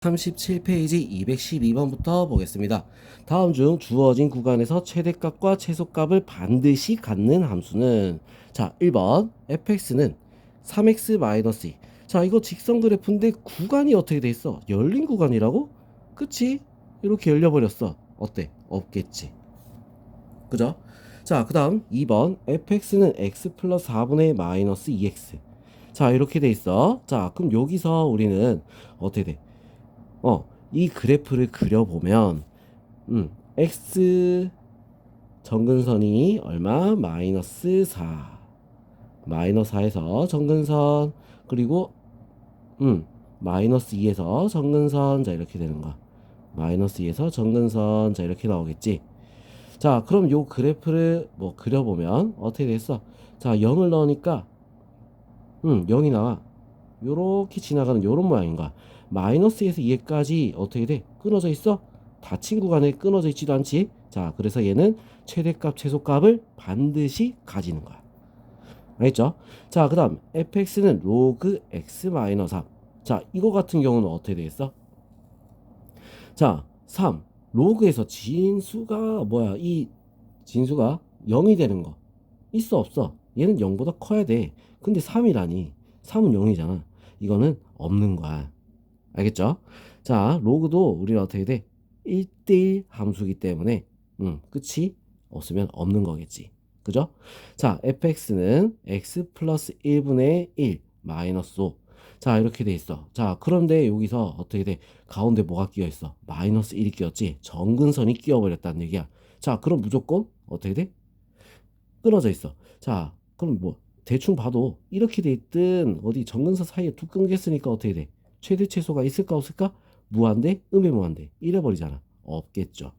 37페이지 212번부터 보겠습니다. 다음 중 주어진 구간에서 최대값과 최소값을 반드시 갖는 함수는, 자, 1번 fx는 3x-2. 자, 이거 직선 그래프인데 구간이 어떻게 돼 있어? 열린 구간이라고? 그치? 이렇게 열려버렸어. 어때? 없겠지. 그죠? 자, 그 다음 2번 fx는 x 플러스 4분의 마이너스 2x. 자, 이렇게 돼 있어. 자, 그럼 여기서 우리는 어떻게 돼? 이 그래프를 그려보면, x 정근선이 얼마? 마이너스 4. 마이너스 4에서 정근선, 그리고, 마이너스 2에서 정근선, 자, 이렇게 되는 거야. 마이너스 2에서 정근선, 자, 이렇게 나오겠지. 자, 그럼 요 그래프를 뭐 그려보면, 어떻게 됐어? 자, 0을 넣으니까, 0이 나와. 요렇게 지나가는 요런 모양인 거야. 마이너스에서 2까지 어떻게 돼? 끊어져 있어? 닫힌 구간에 끊어져 있지도 않지? 자, 그래서 얘는 최대값, 최소값을 반드시 가지는 거야. 알겠죠? 자, 그 다음 fx는 로그 x 마이너스 3. 자, 이거 같은 경우는 어떻게 되겠어? 자, 3. 로그에서 진수가 뭐야? 이 진수가 0이 되는 거 있어 없어? 얘는 0보다 커야 돼. 근데 3이라니. 3은 0이잖아. 이거는 없는 거야. 알겠죠? 자, 로그도 우리가 어떻게 돼? 1대1 함수기 때문에 끝이 없으면 없는 거겠지. 그죠? 자, fx는 x 플러스 1분의 1 마이너스 5. 자, 이렇게 돼 있어. 자, 그런데 여기서 어떻게 돼? 가운데 뭐가 끼어 있어? 마이너스 1이 끼었지? 정근선이 끼어버렸다는 얘기야. 자, 그럼 무조건 어떻게 돼? 끊어져 있어. 자, 그럼 뭐 대충 봐도 이렇게 돼 있든 어디 정근선 사이에 두 끊겼으니까 어떻게 돼? 최대 최소가 있을까 없을까? 무한대, 음의 무한대. 이래버리잖아. 없겠죠.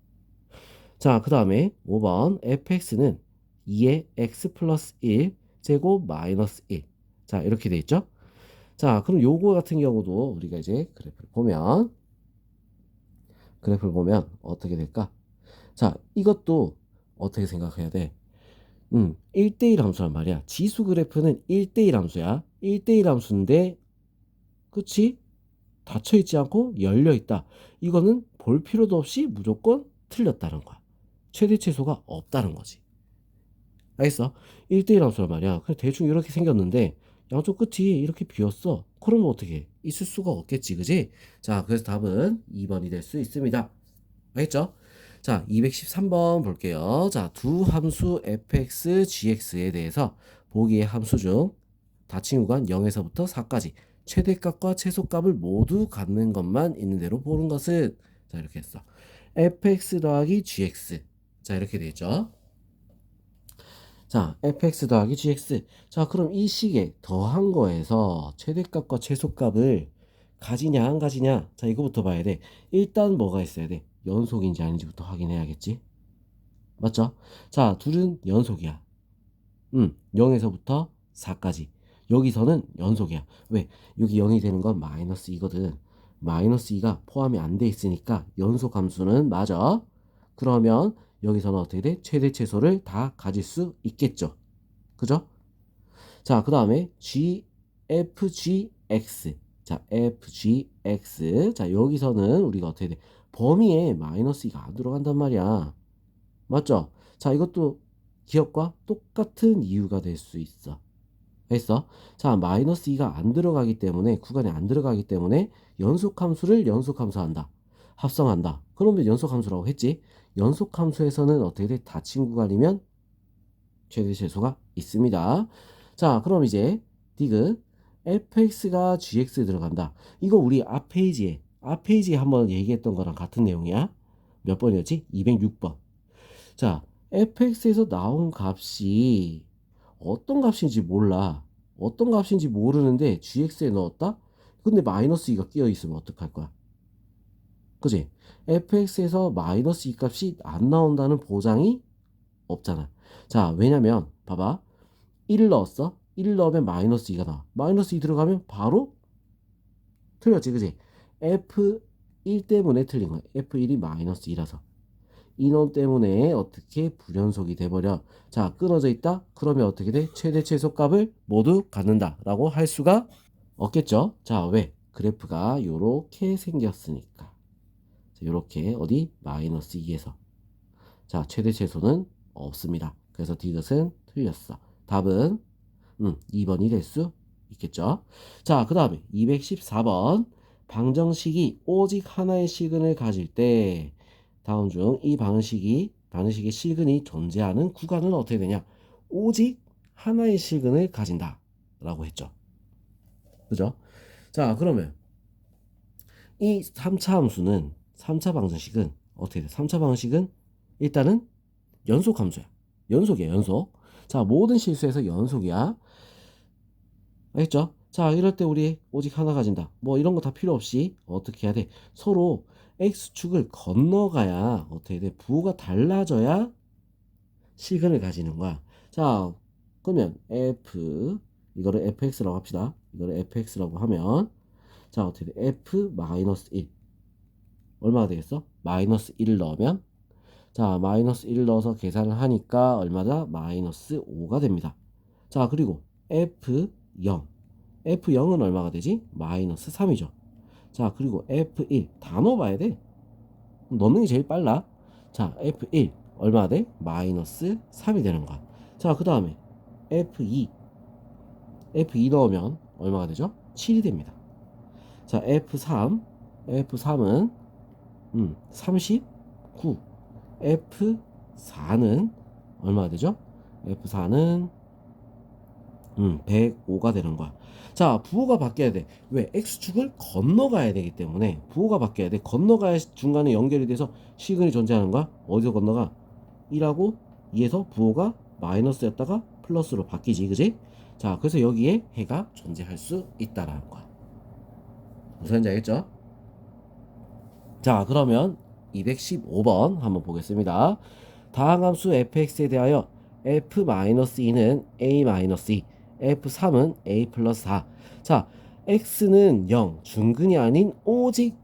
자, 그 다음에 5번 fx는 2의 x 플러스 1 제곱 마이너스 1. 자, 이렇게 돼 있죠. 자, 그럼 요거 같은 경우도 우리가 이제 그래프를 보면 어떻게 될까? 자, 이것도 어떻게 생각해야 돼? 1대1 함수란 말이야. 지수 그래프는 1대1 함수야. 1대1 함수인데, 그치? 닫혀있지 않고 열려있다. 이거는 볼 필요도 없이 무조건 틀렸다는 거야. 최대 최소가 없다는 거지. 알겠어? 1대1 함수란 말이야. 그냥 대충 이렇게 생겼는데, 양쪽 끝이 이렇게 비었어. 그러면 어떻게 해? 있을 수가 없겠지, 그지? 자, 그래서 답은 2번이 될 수 있습니다. 알겠죠? 자, 213번 볼게요. 자, 두 함수 fx, gx에 대해서 보기의 함수 중 닫힌 구간 0에서부터 4까지 최대값과 최소값을 모두 갖는 것만 있는 대로 보는 것은, 자, 이렇게 했어. fx 더하기 gx. 자, 이렇게 되죠. 자, fx 더하기 gx. 자, 그럼 이 식에 더한 거에서 최대값과 최소값을 가지냐 안 가지냐. 자, 이거부터 봐야 돼. 일단 뭐가 있어야 돼? 연속인지 아닌지부터 확인해야겠지. 맞죠? 자, 둘은 연속이야. 0에서부터 4까지. 여기서는 연속이야. 왜? 여기 0이 되는 건 마이너스 2거든. 마이너스 2가 포함이 안 돼 있으니까 연속 함수는 맞아. 그러면 여기서는 어떻게 돼? 최대 최소를 다 가질 수 있겠죠. 그죠? 자, 그 다음에 FGX. 자, FGX. 자, 여기서는 우리가 어떻게 돼? 범위에 마이너스 2가 안 들어간단 말이야. 맞죠? 자, 이것도 기억과 똑같은 이유가 될 수 있어. 했어? 자, 마이너스 2가 안 들어가기 때문에, 구간에 안 들어가기 때문에 연속함수를 연속함수한다. 합성한다. 그러면 연속함수라고 했지? 연속함수에서는 어떻게 돼? 닫힌 구간이면 최대 최소가 있습니다. 자, 그럼 이제 디귿 fx가 gx에 들어간다. 이거 우리 앞 페이지에 한번 얘기했던 거랑 같은 내용이야. 몇 번이었지? 206번. 자, fx에서 나온 값이 어떤 값인지 몰라. 어떤 값인지 모르는데 gx에 넣었다? 근데 마이너스 2가 끼어 있으면 어떡할 거야? 그지? fx에서 마이너스 2 값이 안 나온다는 보장이 없잖아. 자, 왜냐면 봐봐. 1을 넣었어? 1을 넣으면 마이너스 2가 나와. 마이너스 2 들어가면 바로 틀렸지, 그지? F1 때문에 틀린 거야. F1이 마이너스 2라서. 인원 때문에 어떻게 불연속이 돼버려. 자, 끊어져 있다? 그러면 어떻게 돼? 최대 최소값을 모두 갖는다 라고 할 수가 없겠죠. 자, 왜? 그래프가 요렇게 생겼으니까. 자, 요렇게 어디? 마이너스 2에서. 자, 최대 최소는 없습니다. 그래서 디귿은 틀렸어. 답은 2번이 될 수 있겠죠. 자, 그 다음에 214번. 방정식이 오직 하나의 시근을 가질 때 다음 중 이 방정식의 시근이 존재하는 구간은 어떻게 되냐? 오직 하나의 시근을 가진다 라고 했죠. 그죠? 자, 그러면 이 3차 함수는 3차 방정식은 어떻게 돼? 3차 방정식은 일단은 연속 함수야. 연속이야, 연속. 자, 모든 실수에서 연속이야. 알겠죠? 자, 이럴 때 우리 오직 하나 가진다. 뭐 이런 거 다 필요 없이 어떻게 해야 돼? 서로 x축을 건너가야 어떻게 돼? 부호가 달라져야 시근을 가지는 거야. 자, 그러면 이거를 fx라고 합시다. 이거를 fx라고 하면 자, 어떻게 돼? f-1 얼마가 되겠어? 마이너스 1을 넣으면 자, 마이너스 1을 넣어서 계산을 하니까 얼마다? 마이너스 5가 됩니다. 자, 그리고 f0 F0은 얼마가 되지? 마이너스 3이죠. 자, 그리고 F1 다 넣어봐야 돼. 넣는 게 제일 빨라. 자, F1 얼마가 돼? 마이너스 3이 되는 거야. 자, 그 다음에 F2 넣으면 얼마가 되죠? 7이 됩니다. 자, F3은 39. F4는 얼마가 되죠? F4는 105가 되는 거야. 자, 부호가 바뀌어야 돼. 왜? x축을 건너가야 되기 때문에 부호가 바뀌어야 돼. 건너가야 중간에 연결이 돼서 시근이 존재하는 거야. 어디서 건너가? 1하고 2에서 부호가 마이너스였다가 플러스로 바뀌지, 그지? 자, 그래서 여기에 해가 존재할 수 있다라는 거야. 무슨 말인지 알겠죠? 자, 그러면 215번 한번 보겠습니다. 다항함수 fx에 대하여 f-2는 a-2, f3은 a 플러스 4. 자, x는 0, 중근이 아닌 오직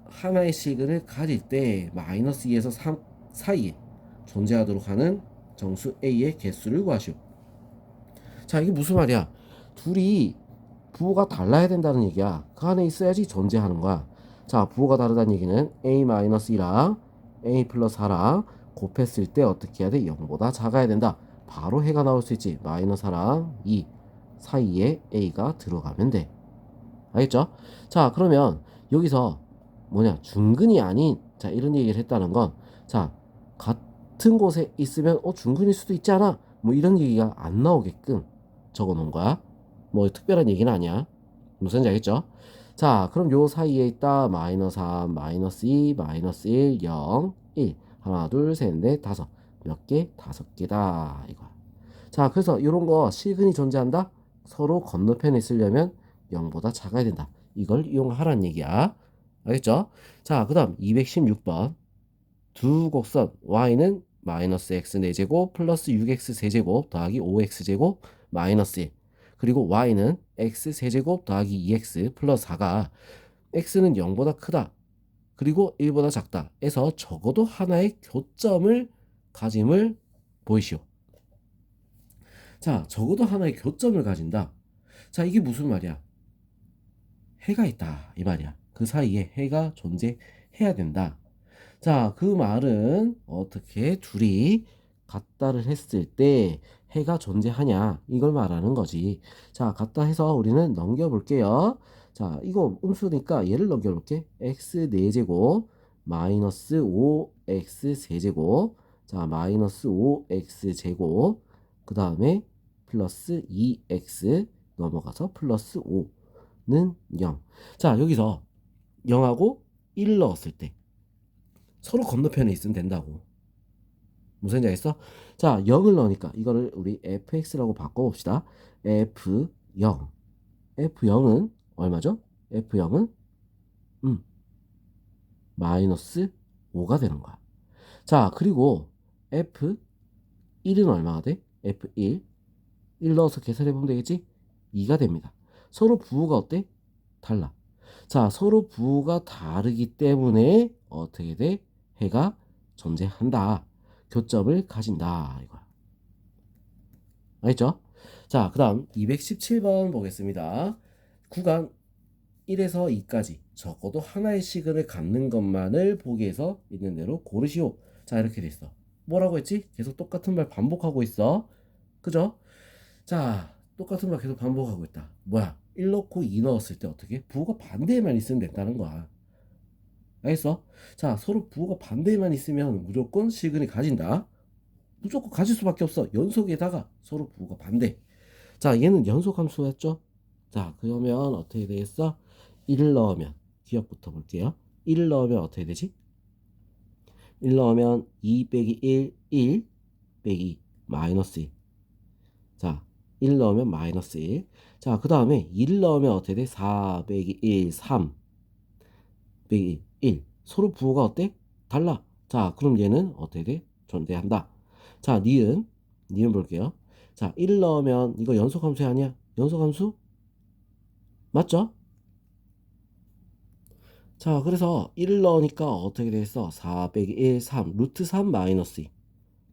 하나의 시근을 가질 때 마이너스 2에서 3 사이에 존재하도록 하는 정수 a의 개수를 구하시오. 자, 이게 무슨 말이야? 둘이 부호가 달라야 된다는 얘기야. 그 안에 있어야지 존재하는 거야. 자, 부호가 다르다는 얘기는 a-1랑 a 플러스 4랑 곱했을 때 어떻게 해야 돼? 0보다 작아야 된다. 바로 해가 나올 수 있지. 마이너스 4랑 2 사이에 a가 들어가면 돼. 알겠죠? 자, 그러면 여기서 뭐냐? 중근이 아닌 자, 이런 얘기를 했다는 건 자, 같은 곳에 있으면 중근일 수도 있지 않아? 뭐 이런 얘기가 안 나오게끔 적어 놓은 거야. 뭐 특별한 얘기는 아니야. 무슨 말인지 알겠죠? 자, 그럼 요 사이에 있다. 마이너스 3, 마이너스 2, 마이너스 1, 0, 1. 하나, 둘, 셋, 넷, 다섯. 몇 개? 5개다. 이거야. 자, 그래서 이런 거 실근이 존재한다? 서로 건너편에 있으려면 0보다 작아야 된다. 이걸 이용하라는 얘기야. 알겠죠? 자, 그 다음 216번. 두 곡선 y는 마이너스 x 4제곱 플러스 6x 세제곱 더하기 5x 제곱 마이너스 1 그리고 y는 x 세제곱 더하기 2x 플러스 4가 x는 0보다 크다 그리고 1보다 작다 해서 적어도 하나의 교점을 가짐을 보이시오. 자, 적어도 하나의 교점을 가진다. 자, 이게 무슨 말이야? 해가 있다 이 말이야. 그 사이에 해가 존재해야 된다. 자, 그 말은 어떻게 둘이 같다를 했을 때 해가 존재하냐 이걸 말하는 거지. 자, 같다 해서 우리는 넘겨볼게요. 자, 이거 음수니까 얘를 넘겨볼게. x 4제곱 마이너스 5x 세제곱 자, 마이너스 5x 제곱 그 다음에 플러스 2x 넘어가서 플러스 5는 0. 자, 여기서 0하고 1 넣었을 때 서로 건너편에 있으면 된다고. 무슨 얘기 했어? 자, 0을 넣으니까 이거를 우리 fx라고 바꿔봅시다. f0. f0은 얼마죠? f0은 마이너스 5가 되는 거야. 자, 그리고 f1은 얼마가 돼? f1. 1 넣어서 계산해보면 되겠지? 2가 됩니다. 서로 부호가 어때? 달라. 자, 서로 부호가 다르기 때문에 어떻게 돼? 해가 존재한다. 교점을 가진다. 이거야. 알겠죠? 자, 그 다음 217번 보겠습니다. 구간 1에서 2까지 적어도 하나의 시근을 갖는 것만을 보기에서 있는 대로 고르시오. 자, 이렇게 돼 있어. 뭐라고 했지? 계속 똑같은 말 반복하고 있어. 그죠? 자, 똑같은 말 계속 반복하고 있다. 뭐야? 1 넣고 2 넣었을 때 어떻게? 부호가 반대에만 있으면 된다는 거야. 알겠어? 자, 서로 부호가 반대에만 있으면 무조건 시근이 가진다. 무조건 가질 수밖에 없어. 연속에다가 서로 부호가 반대. 자, 얘는 연속 함수였죠? 자, 그러면 어떻게 되겠어? 1을 넣으면, 기억부터 볼게요. 1을 넣으면 어떻게 되지? 1 넣으면 2 빼기 1 빼기 마이너스 1. 자, 1 넣으면 마이너스 1. 자, 그 다음에 1 넣으면 어떻게 돼? 4 빼기 1, 3 빼기 1. 서로 부호가 어때? 달라. 자, 그럼 얘는 어떻게 돼? 존재한다. 자, 니은 볼게요. 자, 1을 넣으면 이거 연속함수 아니야? 연속함수? 맞죠? 자, 그래서 1을 넣으니까 어떻게 되겠어? 4 빼기 1, 3, 루트 3 마이너스 2.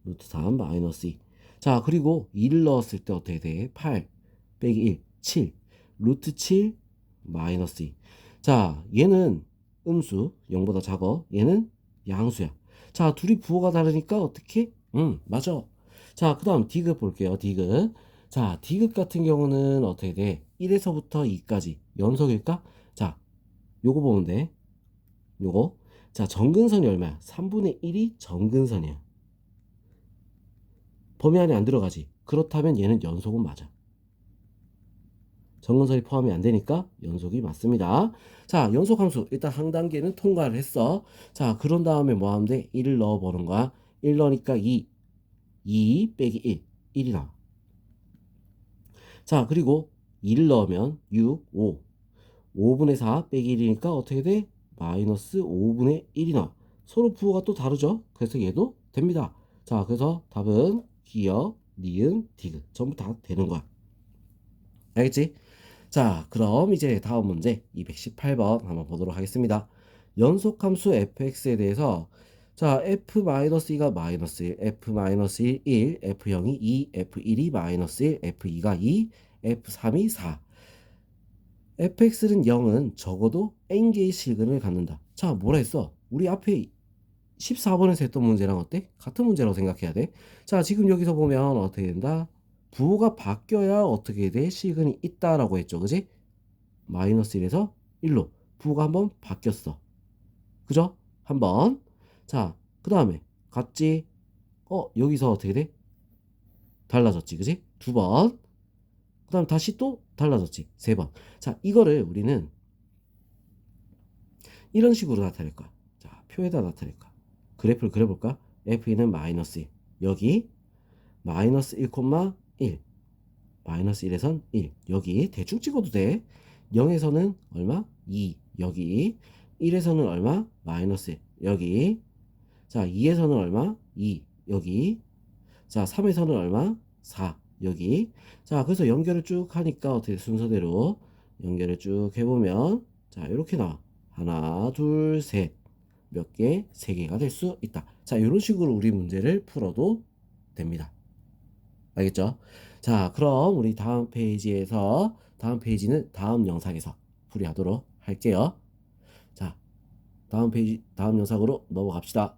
루트 3 마이너스 2. 자, 그리고 2를 넣었을 때 어떻게 돼? 8 빼기 1, 7. 루트 7 마이너스 2. 자, 얘는 음수, 0보다 작아. 얘는 양수야. 자, 둘이 부호가 다르니까 어떻게? 맞아. 자, 그 다음 디귿 볼게요. 디귿. 자, 디귿 같은 경우는 어떻게 돼? 1에서부터 2까지 연속일까? 자, 요거 보면 돼. 요거. 자, 정근선이 얼마야? 3분의 1이 정근선이야. 범위 안에 안 들어가지. 그렇다면 얘는 연속은 맞아. 정근선이 포함이 안 되니까 연속이 맞습니다. 자, 연속함수 일단 한 단계는 통과를 했어. 자, 그런 다음에 뭐 하면 돼? 1을 넣어보는 거야. 1 넣으니까 2 빼기 1이 나와. 자, 그리고 2를 넣으면 6, 5분의 4 빼기 1이니까 어떻게 돼? 마이너스 5분의 1이 나와. 서로 부호가 또 다르죠? 그래서 얘도 됩니다. 자, 그래서 답은 기역, 니은, 디귿 전부 다 되는 거야. 알겠지? 자, 그럼 이제 다음 문제 218번 한번 보도록 하겠습니다. 연속함수 fx에 대해서 자, f-2가 마이너스 1, f-1, 1, f0이 2, f1이 마이너스 1, f2가 2, f3이 4. fx는 0은 적어도 n개의 시근을 갖는다. 자, 뭐라 했어? 우리 앞에 14번에서 했던 문제랑 어때? 같은 문제라고 생각해야 돼. 자, 지금 여기서 보면 어떻게 된다? 부호가 바뀌어야 어떻게 돼? 시근이 있다라고 했죠. 그지? 마이너스 1에서 1로 부호가 한번 바뀌었어. 그죠? 한번. 자, 그 다음에 같지? 여기서 어떻게 돼? 달라졌지. 그지? 두 번. 그 다음 다시 또 달라졌지. 세 번. 자, 이거를 우리는 이런 식으로 나타낼 거야. 자, 표에다 나타낼 거야. 그래프를 그려볼까? F는 마이너스 1. 여기 마이너스 1, 1. 마이너스 1에선 1. 여기 대충 찍어도 돼. 0에서는 얼마? 2. 여기 1에서는 얼마? 마이너스 1. 여기 자 2에서는 얼마? 2. 여기 자 3에서는 얼마? 4. 여기 자 그래서 연결을 쭉 하니까 어떻게 순서대로 연결을 쭉 해보면 자 이렇게 나와. 하나 둘 셋 몇 개? 세 개가 될 수 있다. 자 이런 식으로 우리 문제를 풀어도 됩니다. 알겠죠? 자, 그럼 우리 다음 페이지는 다음 영상에서 풀이하도록 할게요. 자, 다음 영상으로 넘어갑시다.